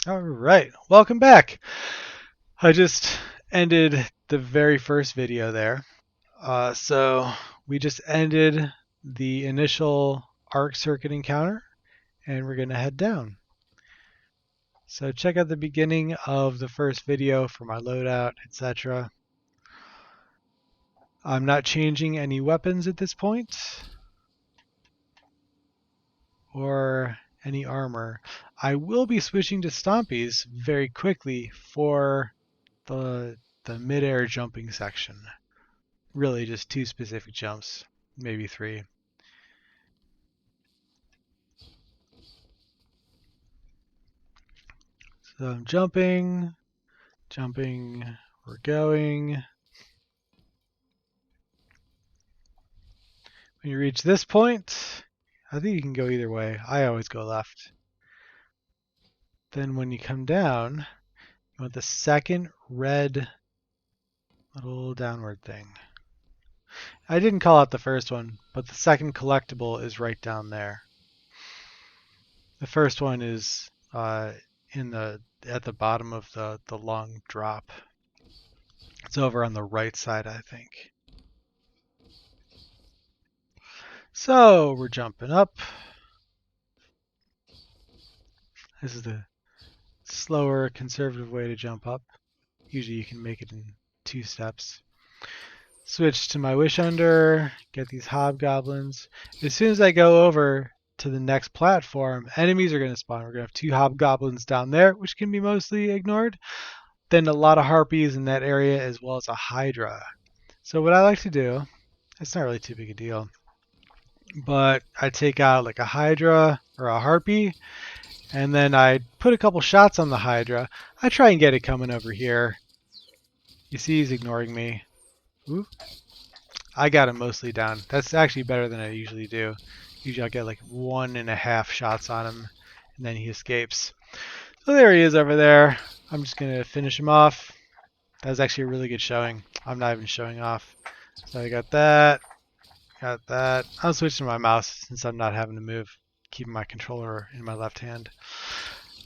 All right, welcome back. I just ended the very first video there. So we just ended the initial arc circuit encounter, and we're gonna head down. So check out the beginning of the first video for my loadout, etc. I'm not changing any weapons at this point, or any armor. I will be switching to Stompies very quickly for the mid-air jumping section. Really just two specific jumps, maybe three. So I'm jumping, we're going. When you reach this point, I think you can go either way. I always go left. Then when you come down, you want the second red little downward thing. I didn't call out the first one, but the second collectible is right down there. The first one is at the bottom of the long drop. It's over on the right side, I think. So we're jumping up. This is the slower, conservative way to jump up. Usually you can make it in 2 steps. Switch to my Wish Under, get these hobgoblins. As soon as I go over to the next platform, enemies are going to spawn. We're going to have 2 hobgoblins down there, which can be mostly ignored. Then a lot of harpies in that area, as well as a hydra. So what I like to do, it's not really too big a deal, but I take out like a hydra or a harpy, and then I put a couple shots on the hydra. I try and get it coming over here. You see he's ignoring me. Ooh. I got him mostly down. That's actually better than I usually do. Usually I'll get like 1.5 shots on him, and then he escapes. So there he is over there. I'm just going to finish him off. That was actually a really good showing. I'm not even showing off. So I got that. Got that. I'll switch to my mouse since I'm not having to move, keeping my controller in my left hand.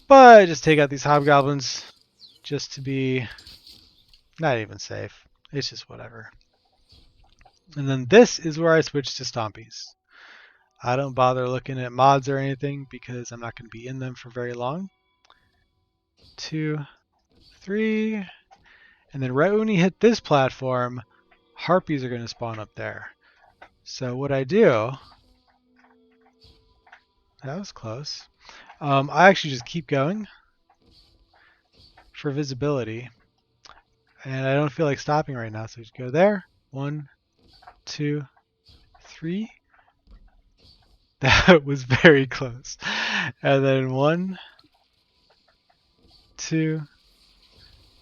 But I just take out these hobgoblins just to be not even safe. It's just whatever. And then this is where I switch to Stompies. I don't bother looking at mods or anything because I'm not going to be in them for very long. 2, 3, and then right when you hit this platform, harpies are going to spawn up there. So what I do, that was close. I actually just keep going for visibility, and I don't feel like stopping right now, so just go there. 1, 2, 3. That was very close. And then 1, 2,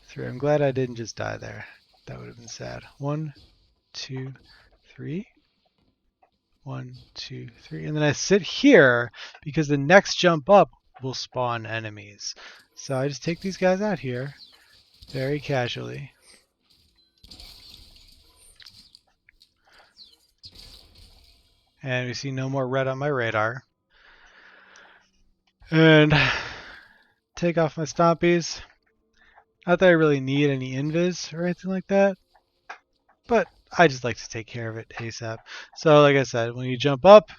3. I'm glad I didn't just die there. That would have been sad. 1, 2, 3. 1, 2, 3. And then I sit here because the next jump up will spawn enemies. So I just take these guys out here very casually. And we see no more red on my radar. And take off my stompies. Not that I really need any invis or anything like that, but I just like to take care of it ASAP. So like I said, when you jump up,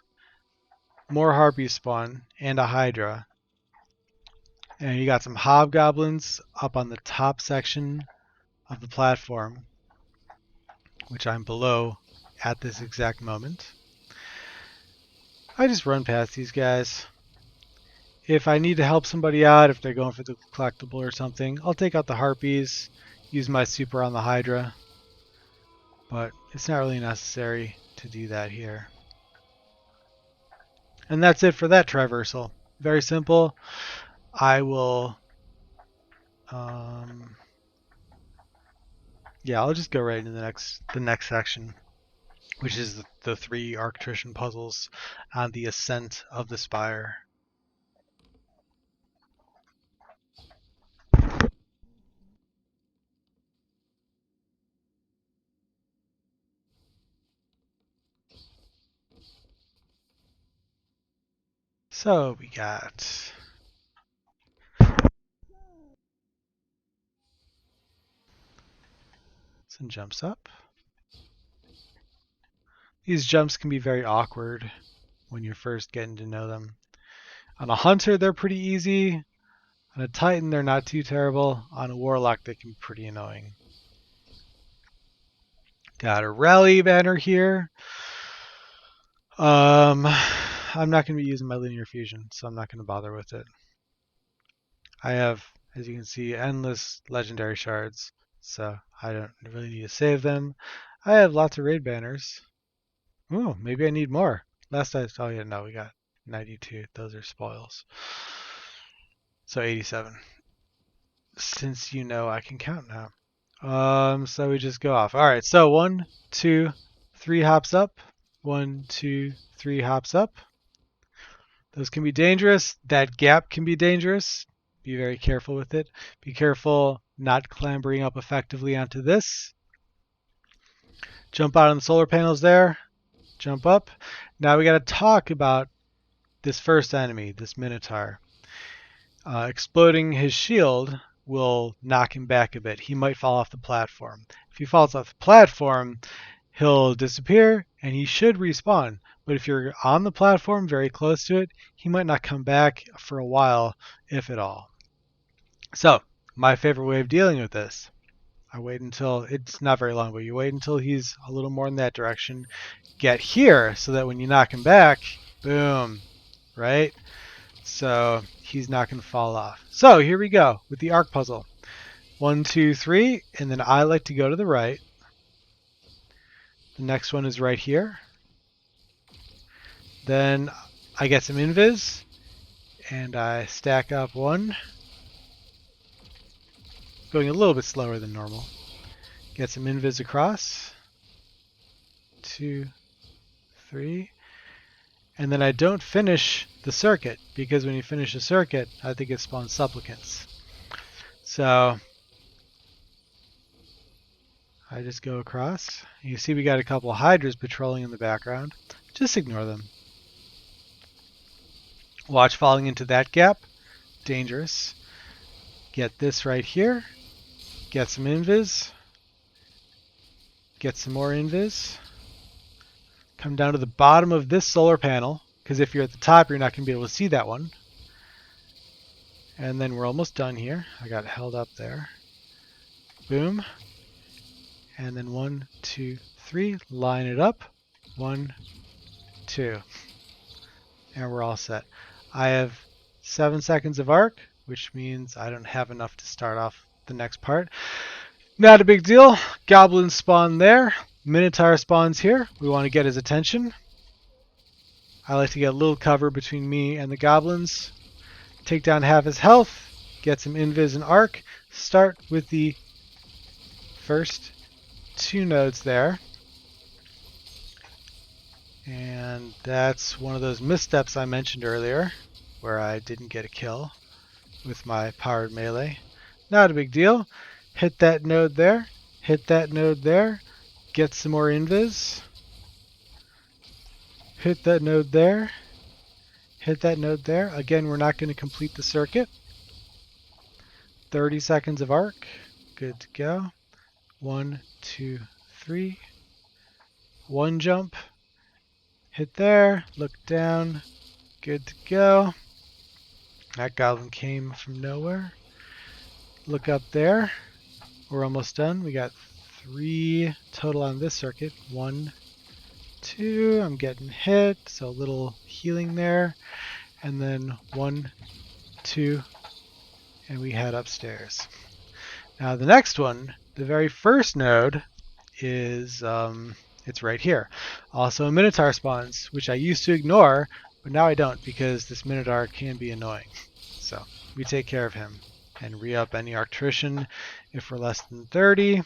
more harpies spawn and a hydra. And you got some hobgoblins up on the top section of the platform, which I'm below at this exact moment. I just run past these guys. If I need to help somebody out, if they're going for the collectible or something, I'll take out the harpies, use my super on the hydra, but it's not really necessary to do that here. And that's it for that traversal. Very simple. I will, yeah, I'll just go right into the next section, which is the 3 Arctrician puzzles on the ascent of the Spire. So we got and jumps up. These jumps can be very awkward when you're first getting to know them. On a hunter, they're pretty easy. On a titan, they're not too terrible. On a warlock, they can be pretty annoying. Got a rally banner here. I'm not going to be using my linear fusion, so I'm not going to bother with it. I have, as you can see, endless legendary shards, so I don't really need to save them. I have lots of raid banners. Ooh, maybe I need more. Last I saw, yeah, no, we got 92. Those are spoils. So 87. Since you know I can count now. So we just go off. All right, so 1, 2, 3 hops up. 1, 2, 3 hops up. Those can be dangerous. That gap can be dangerous. Be very careful with it. Be careful not clambering up effectively onto this. Jump out on the solar panels there. Jump up. Now we got to talk about this first enemy, this Minotaur. Exploding his shield will knock him back a bit. He might fall off the platform. If he falls off the platform, he'll disappear and he should respawn. But if you're on the platform very close to it, he might not come back for a while, if at all. So, my favorite way of dealing with this, I wait until, it's not very long, but you wait until he's a little more in that direction. Get here so that when you knock him back, boom, right? So he's not going to fall off. So here we go with the arc puzzle. 1, 2, 3, and then I like to go to the right. The next one is right here. Then I get some invis, and I stack up 1. Going a little bit slower than normal. Get some invis across. 2, 3. And then I don't finish the circuit, because when you finish a circuit, I think it spawns supplicants. So I just go across. You see we got a couple hydras patrolling in the background. Just ignore them. Watch falling into that gap. Dangerous. Get this right here. Get some invis. Get some more invis. Come down to the bottom of this solar panel, because if you're at the top, you're not going to be able to see that one. And then we're almost done here. I got held up there. Boom. And then 1, 2, 3. Line it up. 1, 2. And we're all set. I have 7 seconds of arc, which means I don't have enough to start off the next part. Not a big deal. Goblins spawn there. Minotaur spawns here. We want to get his attention. I like to get a little cover between me and the goblins. Take down half his health. Get some invis and arc. Start with the first 2 nodes there. And that's one of those missteps I mentioned earlier, where I didn't get a kill with my powered melee. Not a big deal. Hit that node there. Hit that node there. Get some more invis. Hit that node there. Hit that node there. Again, we're not going to complete the circuit. 30 seconds of arc. Good to go. 1, 2, 3. 1 jump. Hit there. Look down. Good to go. That goblin came from nowhere. Look up there. We're almost done. We got 3 total on this circuit. 1, 2. I'm getting hit, so a little healing there. And then 1, 2, and we head upstairs. Now the next one, the very first node, is it's right here. Also a Minotaur spawns, which I used to ignore, but now I don't because this Minotaur can be annoying. So we take care of him and re-up any Arctrician if we're less than 30.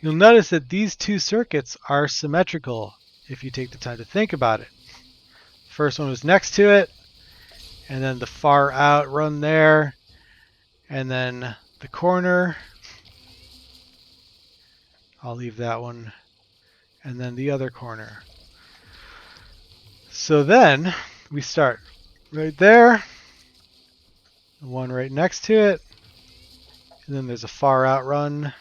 You'll notice that these 2 circuits are symmetrical if you take the time to think about it. First one was next to it, and then the far out run there, and then the corner. I'll leave that one, and then the other corner. So then we start right there, one right next to it, and then there's a far out run,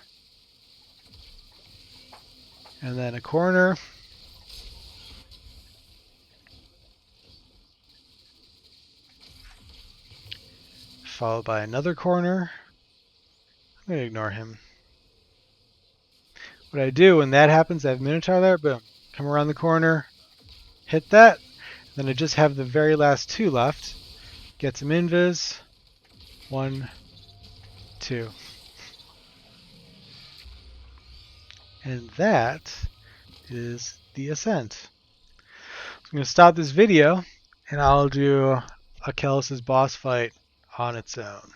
And then a corner. Followed by another corner. I'm going to ignore him. What I do when that happens, I have Minotaur there, boom. Come around the corner, hit that. Then I just have the very last two left. Get some invis. 1, 2. And that is the ascent. I'm going to stop this video, and I'll do Achilles' boss fight on its own.